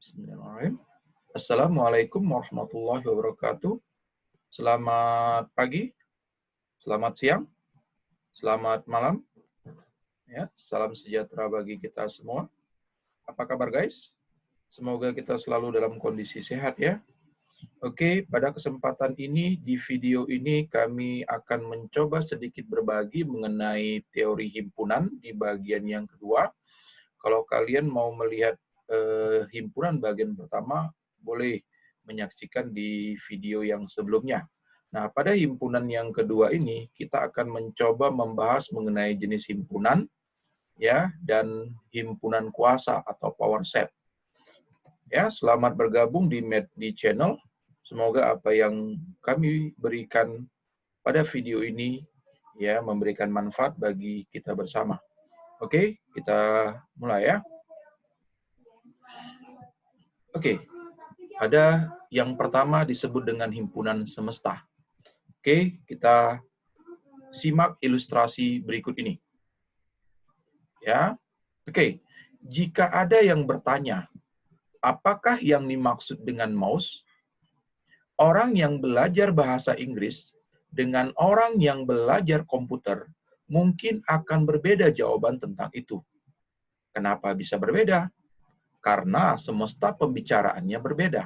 Bismillahirrahmanirrahim. Assalamualaikum warahmatullahi wabarakatuh. Selamat pagi, selamat siang, selamat malam. Ya, salam sejahtera bagi kita semua. Apa kabar guys? Semoga kita selalu dalam kondisi sehat ya. Oke, pada kesempatan ini, di video ini kami akan mencoba sedikit berbagi mengenai teori himpunan di bagian yang kedua. Kalau kalian mau melihat himpunan bagian pertama, boleh menyaksikan di video yang sebelumnya. Nah, pada himpunan yang kedua ini, kita akan mencoba membahas mengenai jenis himpunan, ya, dan himpunan kuasa atau power set. Ya, selamat bergabung di channel. Semoga apa yang kami berikan pada video ini, ya, memberikan manfaat bagi kita bersama. Oke, kita mulai ya. Oke, ada yang pertama disebut dengan himpunan semesta. Oke, kita simak ilustrasi berikut ini. Ya, oke. Jika ada yang bertanya, apakah yang dimaksud dengan mouse? Orang yang belajar bahasa Inggris dengan orang yang belajar komputer mungkin akan berbeda jawaban tentang itu. Kenapa bisa berbeda? Karena semesta pembicaraannya berbeda.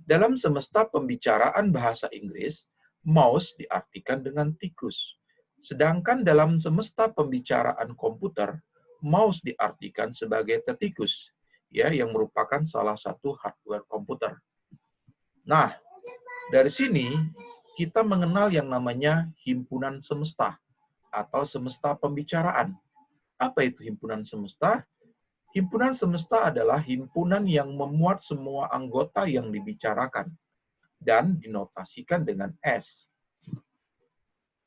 Dalam semesta pembicaraan bahasa Inggris, mouse diartikan dengan tikus. Sedangkan dalam semesta pembicaraan komputer, mouse diartikan sebagai tetikus, ya, yang merupakan salah satu hardware komputer. Nah, dari sini kita mengenal yang namanya himpunan semesta atau semesta pembicaraan. Apa itu himpunan semesta? Himpunan semesta adalah himpunan yang memuat semua anggota yang dibicarakan dan dinotasikan dengan S.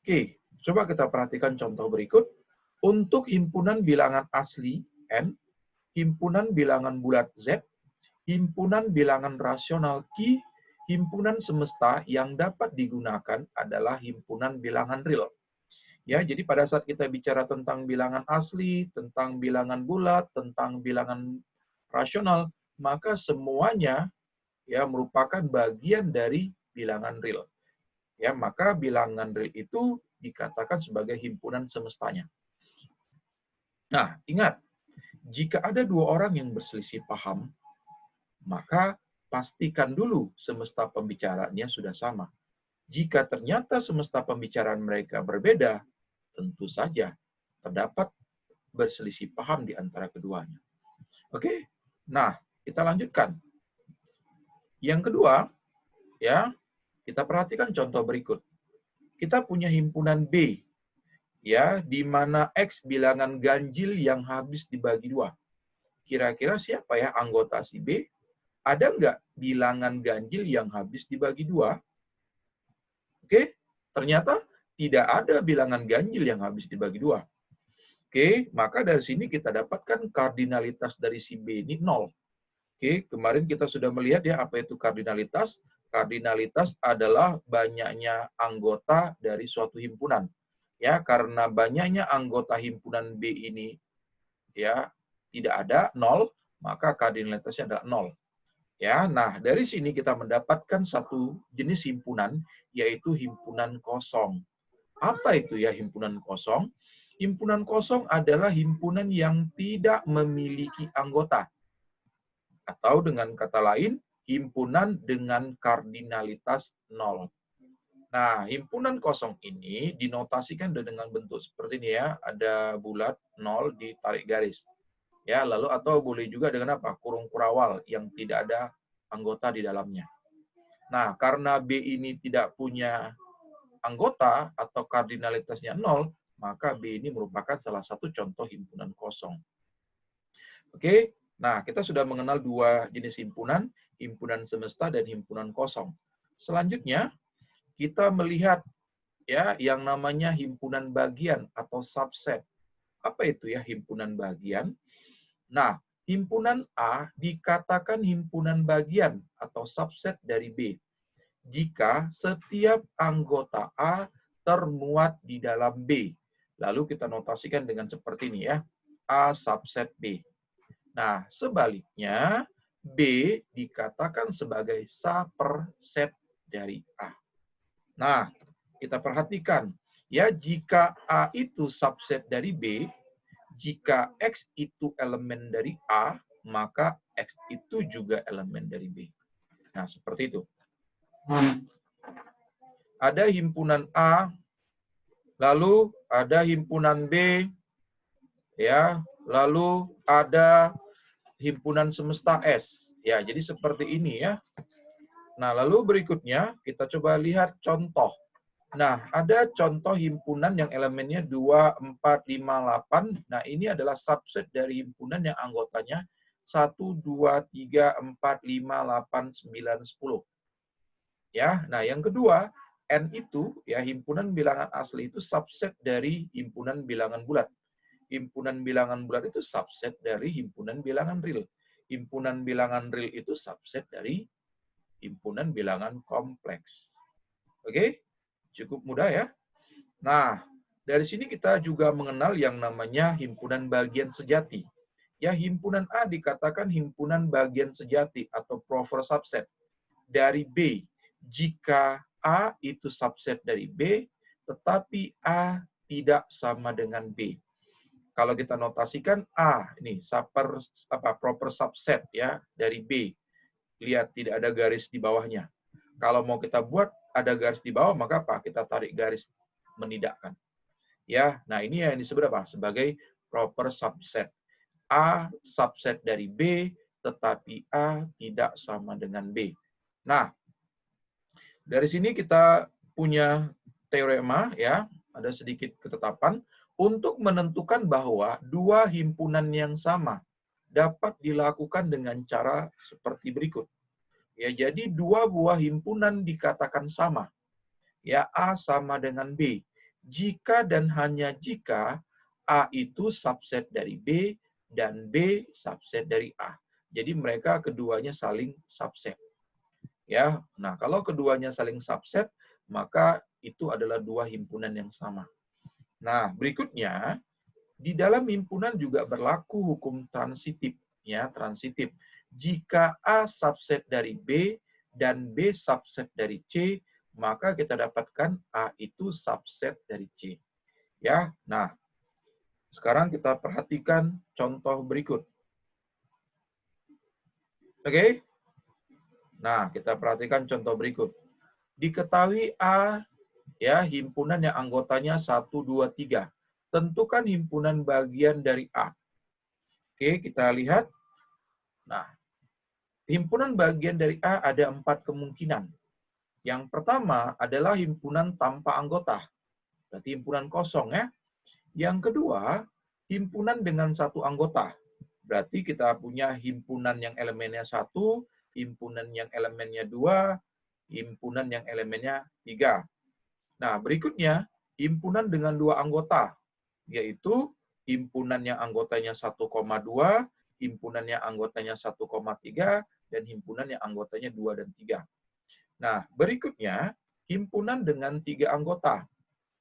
Oke, coba kita perhatikan contoh berikut. Untuk himpunan bilangan asli N, himpunan bilangan bulat Z, himpunan bilangan rasional Q, himpunan semesta yang dapat digunakan adalah himpunan bilangan real. Ya, jadi pada saat kita bicara tentang bilangan asli, tentang bilangan bulat, tentang bilangan rasional, maka semuanya ya merupakan bagian dari bilangan real. Ya, maka bilangan real itu dikatakan sebagai himpunan semestanya. Nah, ingat, jika ada dua orang yang berselisih paham, maka pastikan dulu semesta pembicaraannya sudah sama. Jika ternyata semesta pembicaraan mereka berbeda, tentu saja terdapat berselisih paham di antara keduanya. Oke, nah kita lanjutkan. Yang kedua, ya, kita perhatikan contoh berikut. Kita punya himpunan B, ya, di mana X bilangan ganjil yang habis dibagi dua. Kira-kira siapa ya anggota si B? Ada nggak bilangan ganjil yang habis dibagi dua? Oke, ternyata tidak ada bilangan ganjil yang habis dibagi dua. Oke, maka dari sini kita dapatkan kardinalitas dari si B ini 0. Oke, kemarin kita sudah melihat ya apa itu kardinalitas. Kardinalitas adalah banyaknya anggota dari suatu himpunan. Ya, karena banyaknya anggota himpunan B ini ya tidak ada 0, maka kardinalitasnya adalah 0. Ya, nah dari sini kita mendapatkan satu jenis himpunan yaitu himpunan kosong. Apa itu ya himpunan kosong? Himpunan kosong adalah himpunan yang tidak memiliki anggota. Atau dengan kata lain, himpunan dengan kardinalitas 0. Nah, himpunan kosong ini dinotasikan dengan bentuk seperti ini ya, ada bulat 0 ditarik garis. Ya, lalu atau boleh juga dengan apa? Kurung kurawal yang tidak ada anggota di dalamnya. Nah, karena B ini tidak punya anggota atau kardinalitasnya 0, maka B ini merupakan salah satu contoh himpunan kosong. Oke, nah kita sudah mengenal dua jenis himpunan, himpunan semesta dan himpunan kosong. Selanjutnya, kita melihat ya yang namanya himpunan bagian atau subset. Apa itu ya himpunan bagian? Nah, himpunan A dikatakan himpunan bagian atau subset dari B jika setiap anggota A termuat di dalam B. Lalu kita notasikan dengan seperti ini ya, A subset B. Nah, sebaliknya, B dikatakan sebagai subset dari A. Nah, kita perhatikan ya, jika A itu subset dari B, jika X itu elemen dari A, maka X itu juga elemen dari B. Nah, seperti itu. Ada himpunan A, lalu ada himpunan B, ya, lalu ada himpunan semesta S. Ya, jadi seperti ini ya. Nah, lalu berikutnya kita coba lihat contoh. Nah, ada contoh himpunan yang elemennya 2, 4, 5, 8. Nah, ini adalah subset dari himpunan yang anggotanya 1, 2, 3, 4, 5, 8, 9, 10. Ya, nah yang kedua, N itu ya himpunan bilangan asli itu subset dari himpunan bilangan bulat. Himpunan bilangan bulat itu subset dari himpunan bilangan real. Himpunan bilangan real itu subset dari himpunan bilangan kompleks. Oke? Cukup mudah ya. Nah, dari sini kita juga mengenal yang namanya himpunan bagian sejati. Ya, himpunan A dikatakan himpunan bagian sejati atau proper subset dari B. Jika A itu subset dari B, tetapi A tidak sama dengan B. Kalau kita notasikan A, ini proper subset ya dari B. Lihat tidak ada garis di bawahnya. Kalau mau kita buat ada garis di bawah, maka apa? Kita tarik garis menidakkan. Ya, nah ini yang disebut apa? Sebagai proper subset. A subset dari B, tetapi A tidak sama dengan B. Nah, dari sini kita punya teorema ya, ada sedikit ketetapan untuk menentukan bahwa dua himpunan yang sama dapat dilakukan dengan cara seperti berikut. Ya, jadi dua buah himpunan dikatakan sama. Ya, A sama dengan B. Jika dan hanya jika A itu subset dari B dan B subset dari A. Jadi mereka keduanya saling subset. Ya, nah kalau keduanya saling subset, maka itu adalah dua himpunan yang sama. Nah, berikutnya di dalam himpunan juga berlaku hukum transitif, ya, transitif. Jika A subset dari B dan B subset dari C, maka kita dapatkan A itu subset dari C. Ya, nah, sekarang kita perhatikan contoh berikut. Oke? Nah, kita perhatikan contoh berikut. Diketahui A ya himpunan yang anggotanya 1, 2, 3. Tentukan himpunan bagian dari A. Oke, kita lihat. Nah, himpunan bagian dari A ada 4 kemungkinan. Yang pertama adalah himpunan tanpa anggota. Berarti himpunan kosong ya. Yang kedua, himpunan dengan satu anggota. Berarti kita punya himpunan yang elemennya 1, himpunan yang elemennya 2, himpunan yang elemennya 3. Nah, berikutnya, himpunan dengan 2 anggota, yaitu himpunan yang anggotanya 1,2, himpunan yang anggotanya 1,3, dan himpunan yang anggotanya 2 dan 3. Nah, berikutnya, himpunan dengan 3 anggota,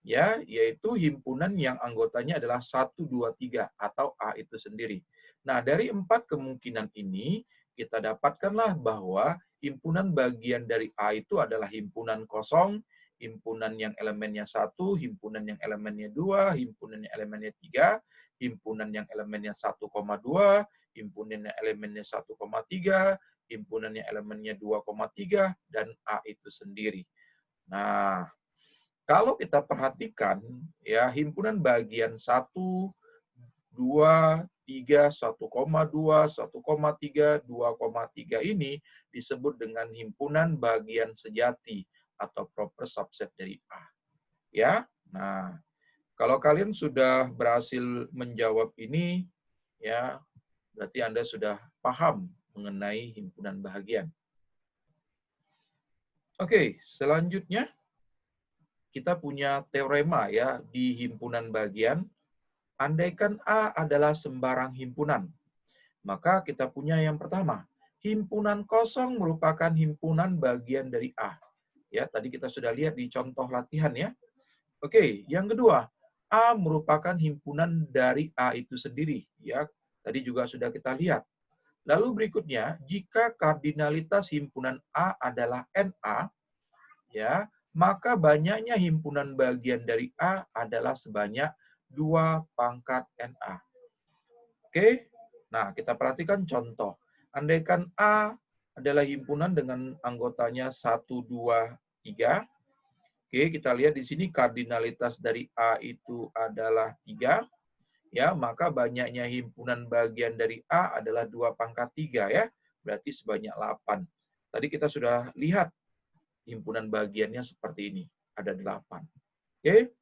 ya, yaitu himpunan yang anggotanya adalah 1, 2, 3, atau A itu sendiri. Nah, dari 4 kemungkinan ini, kita dapatkanlah bahwa himpunan bagian dari A itu adalah himpunan kosong, himpunan yang elemennya 1, himpunan yang elemennya 2, himpunan yang elemennya 3, himpunan yang elemennya 1,2, himpunan yang elemennya 1,3, himpunan yang elemennya 2,3, dan A itu sendiri. Nah, kalau kita perhatikan, ya himpunan bagian 1, 2, 3, 1,2, 1,3, 2,3 ini disebut dengan himpunan bagian sejati atau proper subset dari A. Ya, nah kalau kalian sudah berhasil menjawab ini, ya berarti Anda sudah paham mengenai himpunan bagian. Oke, selanjutnya kita punya teorema ya di himpunan bagian. Andaikan A adalah sembarang himpunan, maka kita punya yang pertama, himpunan kosong merupakan himpunan bagian dari A. Ya, tadi kita sudah lihat di contoh latihan ya. Oke, yang kedua, A merupakan himpunan dari A itu sendiri. Ya, tadi juga sudah kita lihat. Lalu berikutnya, jika kardinalitas himpunan A adalah NA, ya, maka banyaknya himpunan bagian dari A adalah sebanyak 2 pangkat NA. Oke, nah kita perhatikan contoh. Andaikan A adalah himpunan dengan anggotanya 1, 2, 3. Oke, kita lihat di sini kardinalitas dari A itu adalah 3. Ya, maka banyaknya himpunan bagian dari A adalah 2 pangkat 3 ya. Berarti sebanyak 8. Tadi kita sudah lihat himpunan bagiannya seperti ini. Ada 8. Oke.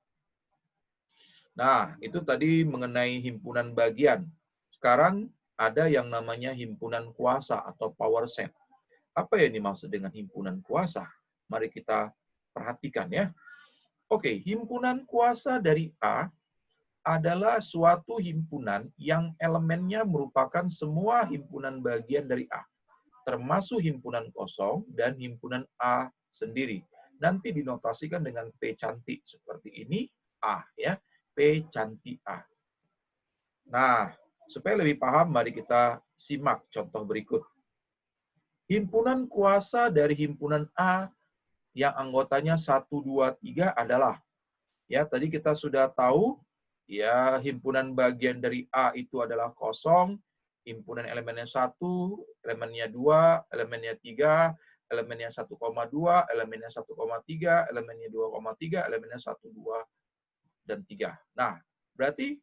Nah, itu tadi mengenai himpunan bagian. Sekarang ada yang namanya himpunan kuasa atau power set. Apa yang dimaksud dengan himpunan kuasa? Mari kita perhatikan ya. Oke, himpunan kuasa dari A adalah suatu himpunan yang elemennya merupakan semua himpunan bagian dari A, termasuk himpunan kosong dan himpunan A sendiri. Nanti dinotasikan dengan P cantik seperti ini, A ya, P cantik A. Nah, supaya lebih paham, mari kita simak contoh berikut. Himpunan kuasa dari himpunan A yang anggotanya 1, 2, 3 adalah, ya tadi kita sudah tahu, ya, himpunan bagian dari A itu adalah kosong, himpunan elemennya 1, elemennya 2, elemennya 3, elemennya 1,2, elemennya 1,3, elemennya 2,3, elemennya 1, 2, dan 3. Nah, berarti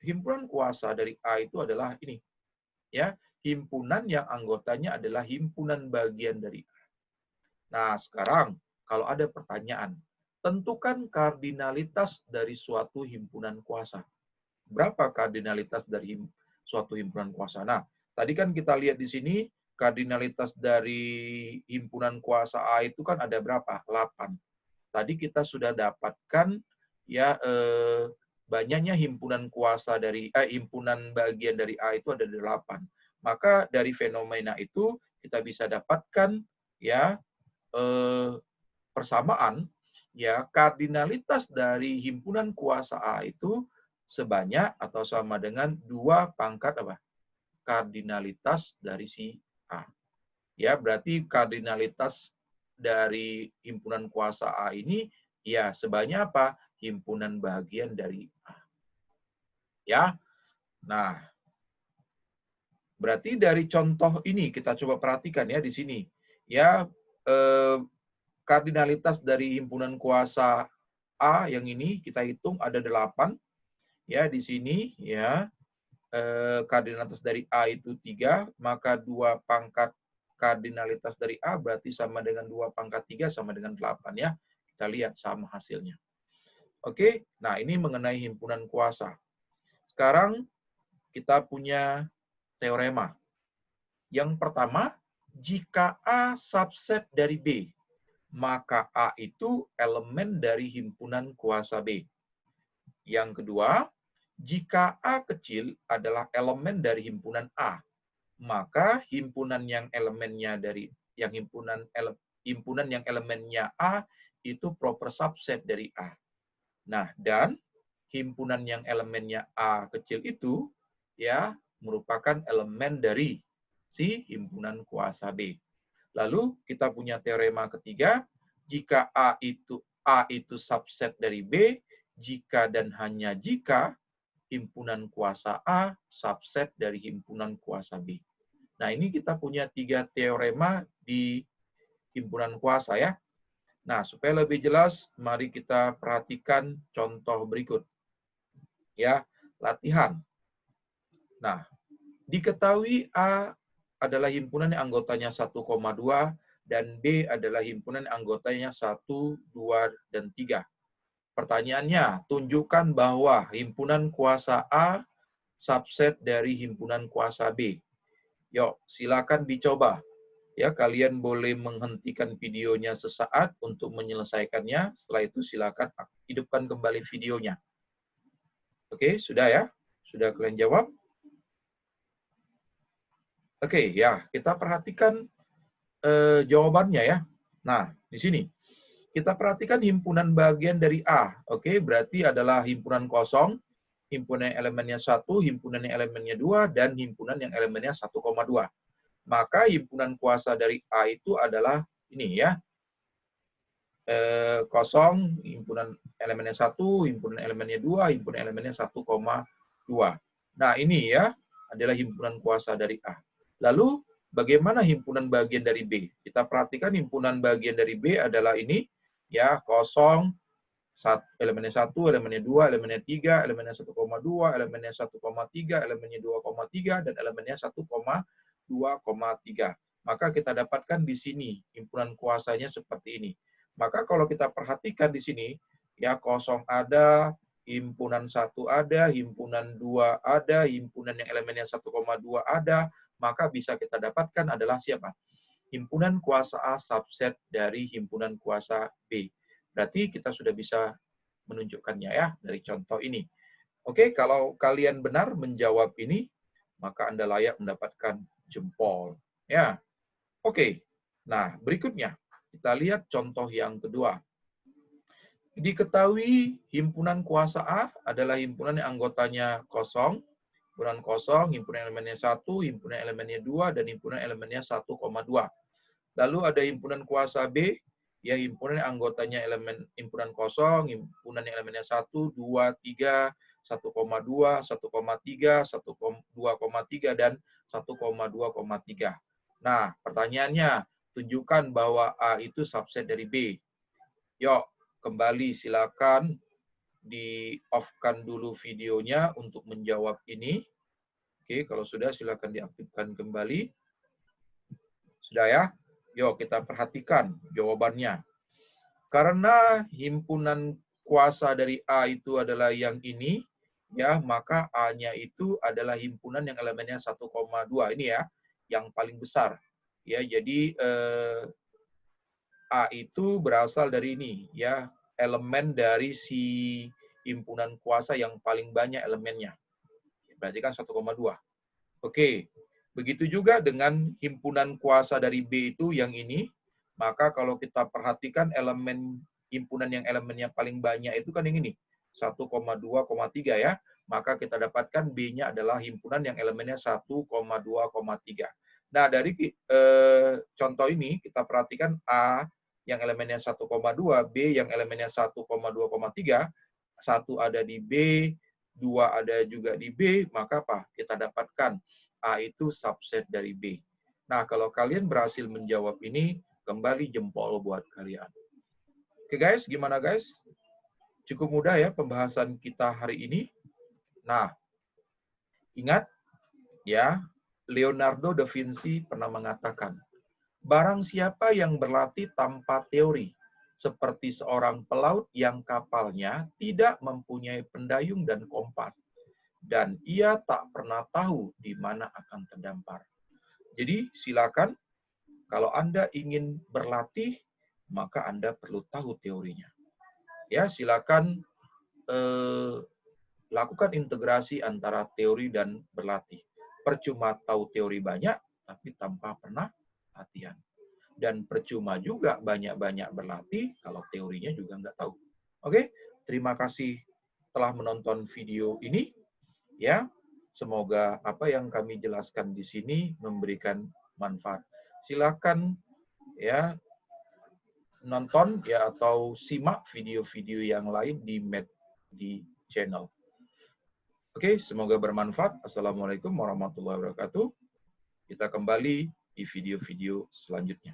himpunan kuasa dari A itu adalah ini. Ya, himpunan yang anggotanya adalah himpunan bagian dari A. Nah, sekarang kalau ada pertanyaan, tentukan kardinalitas dari suatu himpunan kuasa. Berapa kardinalitas dari suatu himpunan kuasa? Nah, tadi kan kita lihat di sini, kardinalitas dari himpunan kuasa A itu kan ada berapa? 8. Tadi kita sudah dapatkan ya banyaknya himpunan kuasa dari himpunan bagian dari A itu ada 8. Maka dari fenomena itu kita bisa dapatkan ya persamaan, ya, kardinalitas dari himpunan kuasa A itu sebanyak atau sama dengan 2 pangkat apa? Kardinalitas dari si A. Ya, berarti kardinalitas dari himpunan kuasa A ini ya sebanyak apa? Himpunan bagian dari A. Ya. Nah, berarti dari contoh ini kita coba perhatikan ya di sini. Ya, kardinalitas dari himpunan kuasa A yang ini kita hitung ada 8. Ya, di sini ya kardinalitas dari A itu 3, maka 2 pangkat kardinalitas dari A berarti sama dengan 2 pangkat 3 sama dengan 8 ya. Kita lihat sama hasilnya. Oke, nah ini mengenai himpunan kuasa. Sekarang kita punya teorema. Yang pertama, jika A subset dari B, maka A itu elemen dari himpunan kuasa B. Yang kedua, jika A kecil adalah elemen dari himpunan A, maka himpunan yang elemennya dari yang himpunan yang elemennya A itu proper subset dari A. Nah, dan himpunan yang elemennya A kecil itu ya merupakan elemen dari si himpunan kuasa B. Lalu kita punya teorema ketiga, jika A itu subset dari B, jika dan hanya jika himpunan kuasa A subset dari himpunan kuasa B. Nah, ini kita punya 3 teorema di himpunan kuasa ya. Nah, supaya lebih jelas, mari kita perhatikan contoh berikut. Ya, latihan. Nah, diketahui A adalah himpunan yang anggotanya 1,2 dan B adalah himpunan yang anggotanya 1, 2, dan 3. Pertanyaannya, tunjukkan bahwa himpunan kuasa A subset dari himpunan kuasa B. Yuk, silakan dicoba. Ya, kalian boleh menghentikan videonya sesaat untuk menyelesaikannya. Setelah itu silakan hidupkan kembali videonya. Oke, sudah ya? Sudah kalian jawab? Oke, ya, kita perhatikan jawabannya ya. Nah, di sini kita perhatikan himpunan bagian dari A. Oke, berarti adalah himpunan kosong. himpunan yang elemennya 1, himpunan yang elemennya 2, dan himpunan yang elemennya 1,2. Maka himpunan kuasa dari A itu adalah ini ya, kosong, himpunan elemennya 1, himpunan elemennya 2, himpunan elemennya 1,2. Nah, ini ya adalah himpunan kuasa dari A. Lalu, bagaimana himpunan bagian dari B? Kita perhatikan himpunan bagian dari B adalah ini, ya, kosong, elemennya 1, elemennya 2, elemennya 3, elemennya 1,2, elemennya 1,3, elemennya 2,3, dan elemennya 1,2,3. Maka kita dapatkan di sini himpunan kuasanya seperti ini. Maka kalau kita perhatikan di sini, ya kosong ada, himpunan 1 ada, himpunan 2 ada, himpunan yang elemennya 1,2 ada, maka bisa kita dapatkan adalah siapa? Himpunan kuasa A subset dari himpunan kuasa B. Berarti kita sudah bisa menunjukkannya ya dari contoh ini. Oke, kalau kalian benar menjawab ini, maka Anda layak mendapatkan jempol. Ya, oke. Nah, berikutnya kita lihat contoh yang kedua. Diketahui himpunan kuasa A adalah himpunan yang anggotanya kosong, himpunan kosong, himpunan elemennya 1, himpunan elemennya 2, dan himpunan elemennya 1,2. Lalu ada himpunan kuasa B, ya himpunan yang anggotanya himpunan kosong, himpunan yang elemennya 1, 2, 3, 1,2, 1,3, 1,2,3, dan 1,2,3. Nah, pertanyaannya, tunjukkan bahwa A itu subset dari B. Yuk, kembali silakan di-off-kan dulu videonya untuk menjawab ini. Oke, kalau sudah silakan diaktifkan kembali. Sudah ya? Yuk kita perhatikan jawabannya. Karena himpunan kuasa dari A itu adalah yang ini, ya maka A-nya itu adalah himpunan yang elemennya 1,2 ini ya, yang paling besar. Ya, jadi A itu berasal dari ini ya, elemen dari si himpunan kuasa yang paling banyak elemennya. Berarti kan 1,2. Oke. Begitu juga dengan himpunan kuasa dari B itu yang ini, maka kalau kita perhatikan elemen himpunan yang elemennya paling banyak itu kan yang ini, 1,2,3 ya. Maka kita dapatkan B-nya adalah himpunan yang elemennya 1,2,3. Nah, dari contoh ini kita perhatikan A yang elemennya 1,2, B yang elemennya 1,2,3, 1 ada di B, 2 ada juga di B, maka apa? Kita dapatkan A itu subset dari B. Nah, kalau kalian berhasil menjawab ini, kembali jempol buat kalian. Oke guys, gimana guys? Cukup mudah ya pembahasan kita hari ini. Nah, ingat ya, Leonardo da Vinci pernah mengatakan, barang siapa yang berlatih tanpa teori, seperti seorang pelaut yang kapalnya tidak mempunyai pendayung dan kompas, dan ia tak pernah tahu di mana akan terdampar. Jadi silakan, kalau Anda ingin berlatih, maka Anda perlu tahu teorinya. Ya, silakan lakukan integrasi antara teori dan berlatih. Percuma tahu teori banyak, tapi tanpa pernah latihan. Dan percuma juga banyak-banyak berlatih, kalau teorinya juga nggak tahu. Oke, terima kasih telah menonton video ini. Ya, semoga apa yang kami jelaskan di sini memberikan manfaat. Silakan ya nonton ya atau simak video-video yang lain di channel. Oke, semoga bermanfaat. Assalamualaikum warahmatullahi wabarakatuh. Kita kembali di video-video selanjutnya.